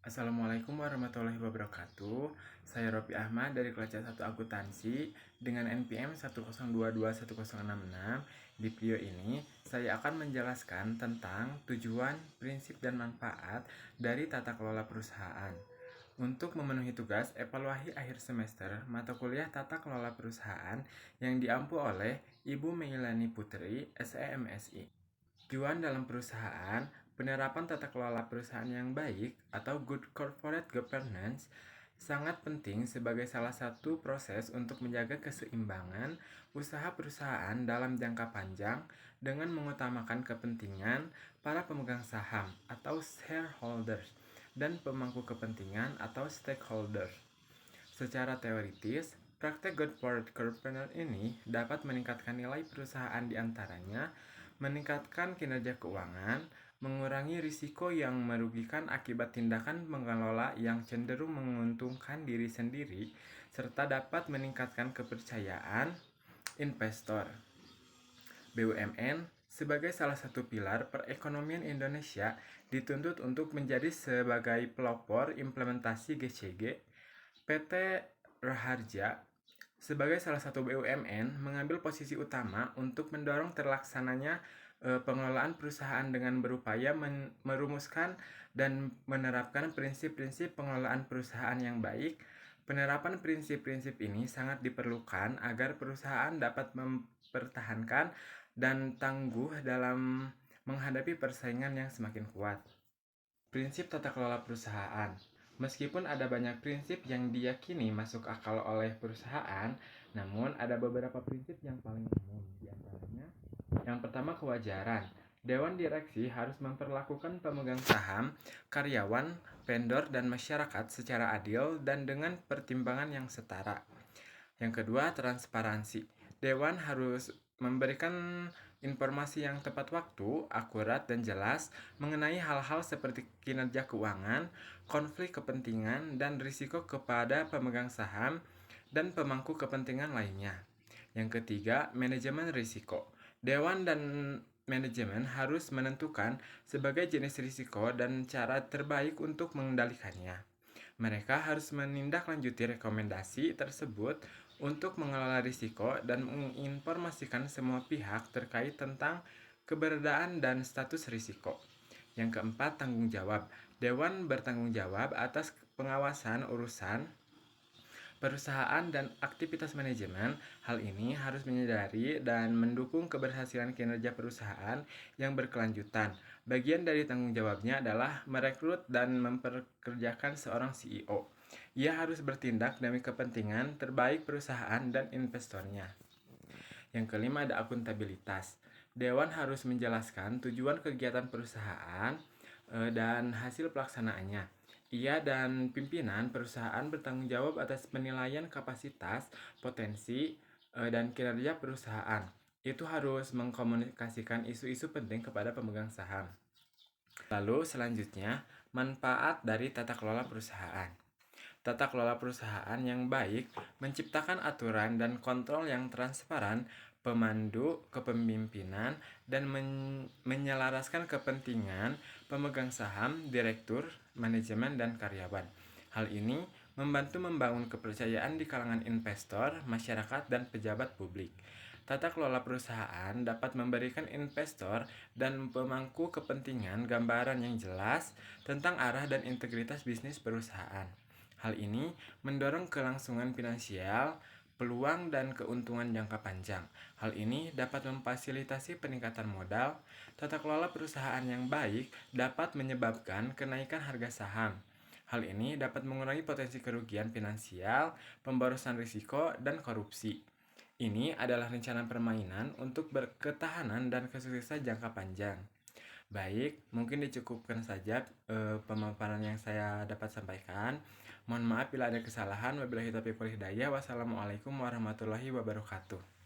Assalamualaikum warahmatullahi wabarakatuh. Saya Ropi Ahmad dari kelas 1 Akuntansi dengan NPM 1022106. Di video ini, saya akan menjelaskan tentang tujuan, prinsip, dan manfaat dari tata kelola perusahaan. Untuk memenuhi tugas evaluasi akhir semester mata kuliah tata kelola perusahaan yang diampu oleh Ibu Meilani Putri, SEMSI. Tujuan dalam perusahaan, penerapan tata kelola perusahaan yang baik atau good corporate governance sangat penting sebagai salah satu proses untuk menjaga keseimbangan usaha perusahaan dalam jangka panjang dengan mengutamakan kepentingan para pemegang saham atau shareholders dan pemangku kepentingan atau stakeholders. Secara teoritis, praktek good corporate governance ini dapat meningkatkan nilai perusahaan diantaranya meningkatkan kinerja keuangan, mengurangi risiko yang merugikan akibat tindakan pengelola yang cenderung menguntungkan diri sendiri, serta dapat meningkatkan kepercayaan investor. BUMN sebagai salah satu pilar perekonomian Indonesia dituntut untuk menjadi sebagai pelopor implementasi GCG. PT Raharja sebagai salah satu BUMN mengambil posisi utama untuk mendorong terlaksananya pengelolaan perusahaan dengan berupaya merumuskan dan menerapkan prinsip-prinsip pengelolaan perusahaan yang baik. Penerapan prinsip-prinsip ini sangat diperlukan agar perusahaan dapat mempertahankan dan tangguh dalam menghadapi persaingan yang semakin kuat. Prinsip tata kelola perusahaan. Meskipun ada banyak prinsip yang diyakini masuk akal oleh perusahaan, namun ada beberapa prinsip yang paling umum. Di antaranya, yang pertama kewajaran. Dewan direksi harus memperlakukan pemegang saham, karyawan, vendor, dan masyarakat secara adil dan dengan pertimbangan yang setara. Yang kedua, transparansi. Dewan harus memberikan informasi yang tepat waktu, akurat, dan jelas mengenai hal-hal seperti kinerja keuangan, konflik kepentingan, dan risiko kepada pemegang saham dan pemangku kepentingan lainnya. Yang ketiga, manajemen risiko. Dewan dan manajemen harus menentukan sebagai jenis risiko dan cara terbaik untuk mengendalikannya. Mereka harus menindaklanjuti rekomendasi tersebut untuk mengelola risiko dan menginformasikan semua pihak terkait tentang keberadaan dan status risiko. Yang keempat, tanggung jawab. Dewan bertanggung jawab atas pengawasan urusan perusahaan dan aktivitas manajemen. Hal ini harus menyadari dan mendukung keberhasilan kinerja perusahaan yang berkelanjutan. Bagian dari tanggung jawabnya adalah merekrut dan memperkerjakan seorang CEO. Ia harus bertindak demi kepentingan terbaik perusahaan dan investornya. Yang kelima, ada akuntabilitas. Dewan harus menjelaskan tujuan kegiatan perusahaan dan hasil pelaksanaannya. Ia dan pimpinan perusahaan bertanggung jawab atas penilaian kapasitas, potensi, dan kinerja perusahaan. Itu harus mengkomunikasikan isu-isu penting kepada pemegang saham. Lalu selanjutnya, manfaat dari tata kelola perusahaan. Tata kelola perusahaan yang baik menciptakan aturan dan kontrol yang transparan, pemandu kepemimpinan, dan menyelaraskan kepentingan pemegang saham, direktur, manajemen, dan karyawan. Hal ini membantu membangun kepercayaan di kalangan investor, masyarakat, dan pejabat publik. Tata kelola perusahaan dapat memberikan investor dan pemangku kepentingan gambaran yang jelas tentang arah dan integritas bisnis perusahaan. Hal ini mendorong kelangsungan finansial, peluang dan keuntungan jangka panjang. Hal ini dapat memfasilitasi peningkatan modal. Tata kelola perusahaan yang baik dapat menyebabkan kenaikan harga saham. Hal ini dapat mengurangi potensi kerugian finansial, pemborosan risiko, dan korupsi. Ini adalah rencana permainan untuk berketahanan dan kesuksesan jangka panjang. Baik, mungkin dicukupkan saja pemaparan yang saya dapat sampaikan. Mohon maaf bila ada kesalahan. Wabillahi taufiq wal hidayah. Wassalamualaikum warahmatullahi wabarakatuh.